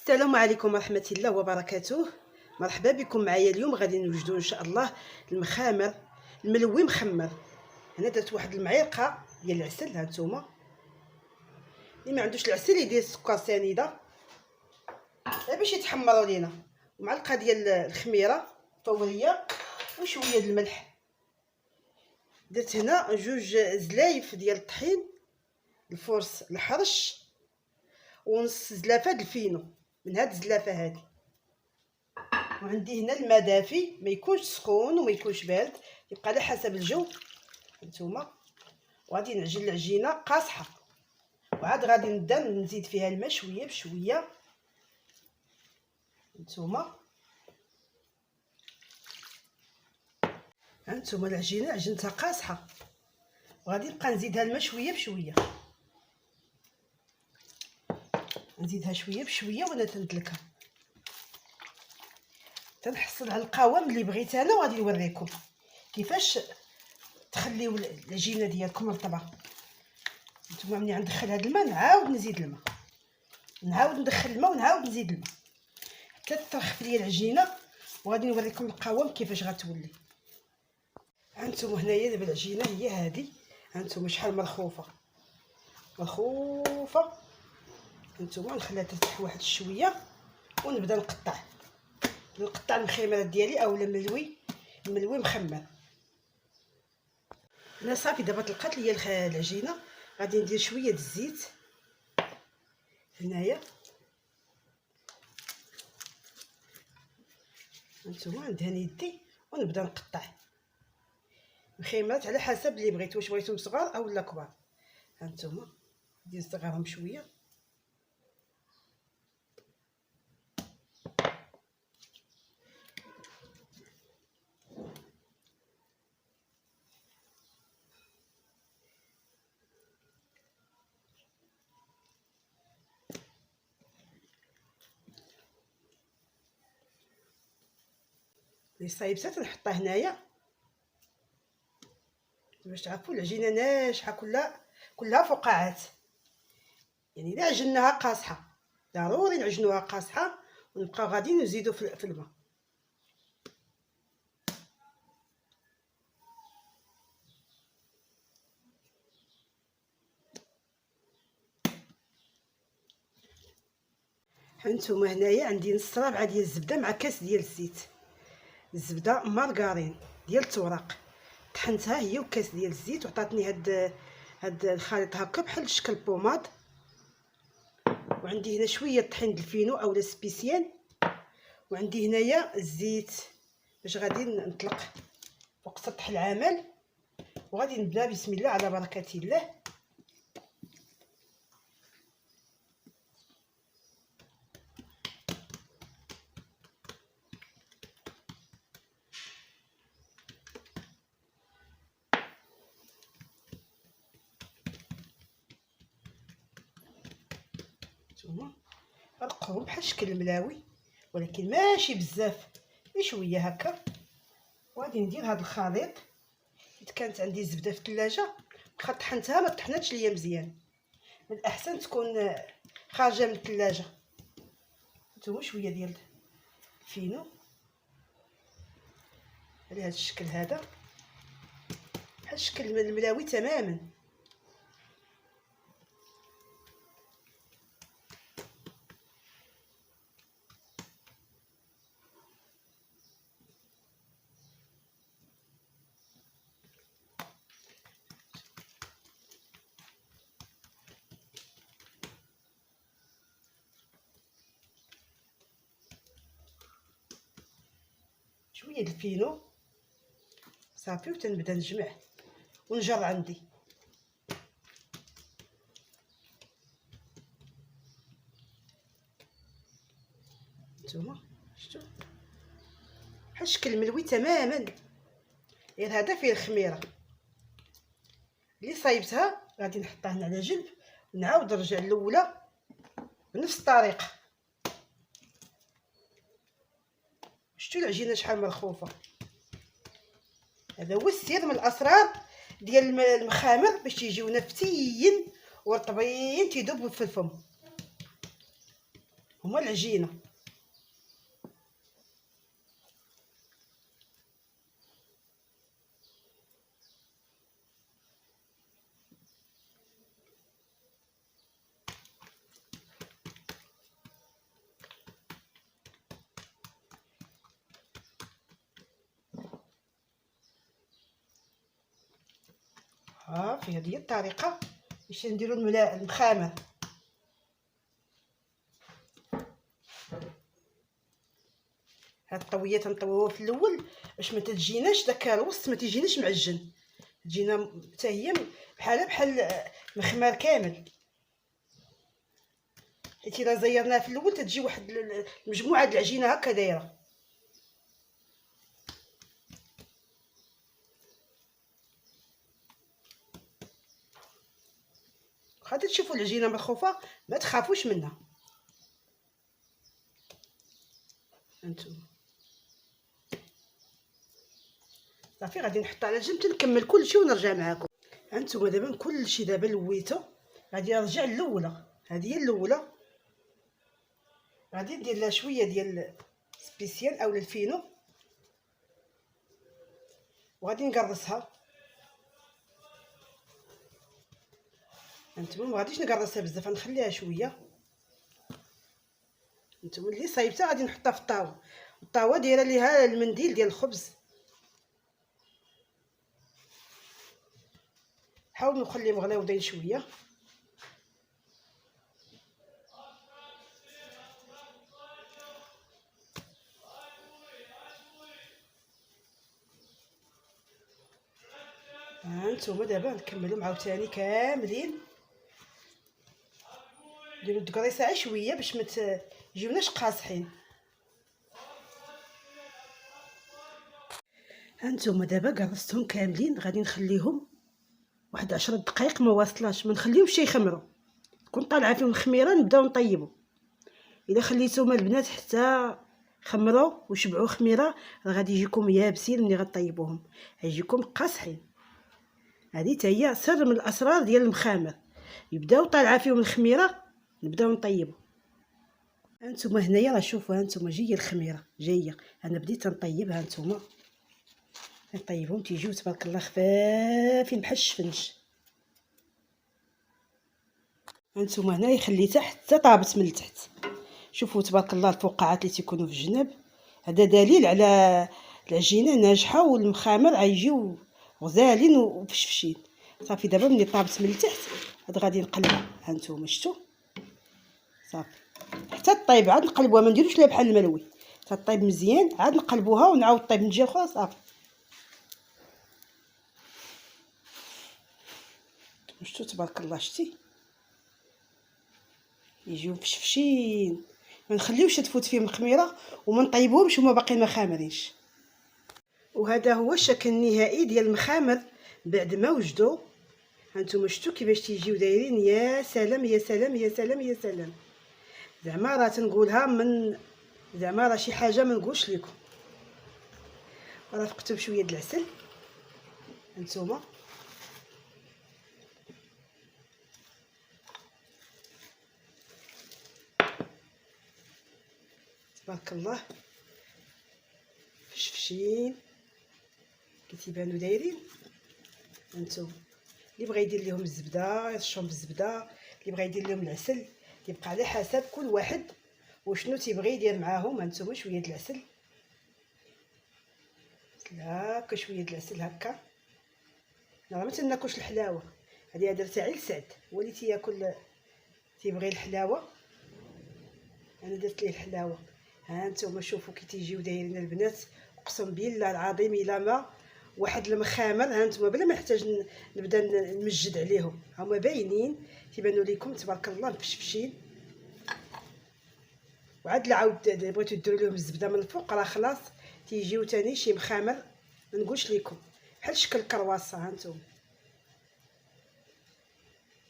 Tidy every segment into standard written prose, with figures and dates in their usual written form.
السلام عليكم ورحمة الله وبركاته. مرحبا بكم معايا. اليوم غادي نوجدوا ان شاء الله المخامر الملوي مخمر. انا درت واحد المعلقه ديال العسل، ها نتوما. اللي ما عندوش العسل يدير السكر سنيده باش يتحمروا لينا، ومعلقه ديال الخميره فوريه وشويه ديال الملح. درت هنا جوج زلايف ديال الطحين الفرص الحرش ونص زلافه د الفينو من هاد الزلافه هادي. وعندي هنا الماء دافي، ما يكونش سخون وما يكونش بارد، يبقى على حسب الجو نتوما. وغادي نعجن العجينه قاصحه، وعاد غادي نبدا نزيد فيها الماء شويه بشويه نتوما. هانتوما العجينه عجنتها قاصحه، وغادي نبقى نزيدها الماء شويه بشويه، نزيدها شويه بشويه وانا تندلكها تنحصل على القوام اللي بغيت انا. وغادي نوريكم كيفاش تخليو العجينه ديالكم رطبه. نتوما ملي غندخل هذا الماء نعاود نزيد الماء، نعاود ندخل الماء ونعاود نزيد الماء حتى ترخف ليا العجينه. وغادي نوريكم القوام كيفاش غتولي. هانتوما هنايا دابا العجينه هي هذه، هانتوما شحال مرخوفه مرخوفه. هانتوما نخليها ترتاح واحد شويه ونبدا نقطع المخيمرات ديالي اولا ملوي مخمر. انا صافي دابا طلقات ليا العجينه. غادي ندير شويه د الزيت هنايا، هانتوما ندهن يدي ونبدا نقطع مخيمرات على حسب اللي بغيتو، واش بغيتهم صغار اولا كبار. هانتوما ندير صغارهم شويه. لي صايبته تنحطها هنايا باش تعرفوا العجينه ناجحه كلها فقاعات. يعني الا عجناها قاصحه ضروري نعجنوها قاصحه، ونبقاو غادي نزيدو في الماء. هانتوما هنايا عندي نص رابعه ديال الزبده مع كاس ديال الزيت، الزبده مارغرين ديال التوراق، طحنتها هي وكاس ديال الزيت وعطاتني هاد الخليط هكا بحال شكل بوماد. وعندي هنا شويه طحين الفينو اولا سبيسيال، وعندي هنايا الزيت باش غادي نطلق فوق سطح العمل. وغادي نبدا بسم الله على بركه الله. نتوما رقهم بحال شكل الملاوي ولكن ماشي بزاف، شويه هكا. وغادي ندير هذا الخليط. حيت كانت عندي الزبده في الثلاجه واخا طحنتها ما طحنتش ليا مزيان، من الاحسن تكون خارجه من الثلاجه. نتوما شويه ديال الفينو على هذا الشكل هذا بحال شكل الملاوي تماما. شويه د الفينو صافي، وتنبدا نجمع ونجر عندي. نتوما شفتوا بحال شكل الملوي تماما، غير هذا فيه الخميره اللي صايبتها. غادي نحطها هنا على جنب ونعاود نرجع الاولى بنفس الطريقه. شفتوا العجينه شحال مرخوفه. هذا هو السر من الاسرار ديال المخامر باش تيجيونا فتيين ورطبين تيذوبوا في الفم. هما العجينه. ها في هذه الطريقه باش نديرو المخامر. هاد الطويه تنطويوها في الاول باش ما تجيناش داك الوسط، ما تيجيناش معجن، تجينا حتى هي بحال مخمار كامل. حيت الا زيرناها في الاول تتجي واحد المجموعه د العجينه هكا دايره. غادي تشوفوا العجينه مخوفه ما تخافوش منها. هانتوما صافي غادي نحطها على جنب تنكمل كلشي ونرجع معاكم. هانتوما دابا كلشي دابا لويته، غادي نرجع للاولى. هذه هي الاولى، غادي ندير لها شويه ديال سبيسيال اولا الفينو وغادي نقرصها. هانتوما ما غاديش نقرصها بزاف، غنخليها شويه. هانتوما اللي صايبتها غادي نحطها في الطاوه، الطاوه دايره ليها المنديل ديال الخبز. حاولوا نخليهم مغلوضين شويه. هانتوما دابا نكملوا عاوتاني كاملين، نديروا الدكريسه شويه باش ما تجيوناش قاصحين. هانتوما دابا قرصتهم كاملين، غادي نخليهم واحد 10 دقائق ما واصلاش، ما نخليهمش يخمروا. تكون طالعه فيهم الخميره نبداو نطيبوا. الا خليتوهم البنات حتى خمروا وشبعوا خميره راه غادي يجيكم يابسين ملي غطيبوهم، غيجيكم قاصحين. هذه حتى هي سر من الاسرار ديال المخامر، يبداو طالعه فيهم الخميره نبداو نطيبوا. هانتوما هنايا راه شوفوا، هانتوما جايه الخميره جايه، انا بديت نطيب. هانتوما نطيبهم تيجيو تبارك الله خفافين بحال الشفنج. هانتوما هنايا خليتها حتى طابت من التحت، شوفوا تبارك الله الفقاعات اللي تيكونوا في الجناب، هذا دليل على العجينه ناجحه والمخامر غيجيو غزالين وفشفشين. صافي دابا ملي طابت من التحت هاد غادي نقلبها. هانتوما شفتوا صافي حتى طيب عاد نقلبوها، ما نديروش لها بحال الملوي، طيب مزيان عاد نقلبوها ونعاود طيب من جهه اخرى. صافي شفتوا تبارك الله، شتي يجيو مفشفشين، ما نخليوش تفوت فيهم الخميره وما نطيبوهمش هما باقيين ما خامرينش. وهذا هو الشكل النهائي ديال المخامر بعد ما وجدوا. هانتوما شفتوا كيفاش تيجيو دايرين، يا سلام يا سلام يا سلام يا سلام. زعما راه تنقولها من زعما راه شي حاجه ما نقولش لكم. رافقته بشويه د العسل. هانتوما تبارك الله فشفشين كيتيبانو دايرين. هانتوما اللي بغى يدير لهم الزبده يرشهم بالزبده، اللي بغى يدير لهم العسل يبقى على حسب كل واحد وشنو تيبغي يدير معاهم. هانتوما شويه د العسل، هكا شويه د العسل هكا. انا ما تناكلش الحلاوه، هذه درتها غير لسعد، هو اللي تياكل تيبغي الحلاوه، انا درت ليه الحلاوه. هانتوما شوفوا كي تيجيو دايرين البنات، اقسم بالله العظيم الا ما واحد المخامر. هانتوما بلا ما نحتاج نبدا نمجد عليهم، هما باينين تيبانوا لكم تبارك الله مفشفشين. وعاد لا عاود بغيتو ديروا لهم الزبده من الفوق راه خلاص تيجيو تاني شي مخامر ما نقولش لكم بحال شكل الكرواسه. هانتوما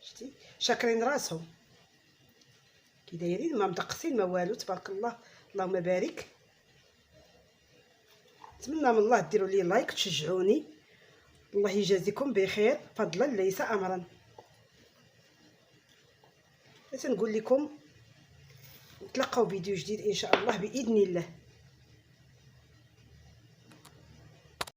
شتي شاكرين راسهم كي دايرين، ما مدقسين ما والو تبارك الله. اللهم بارك. نتمنى من الله ديروا لي لايك تشجعوني، الله يجازيكم بخير فضلا ليس امرا. تنقول لكم نتلاقاو فيديو جديد ان شاء الله باذن الله.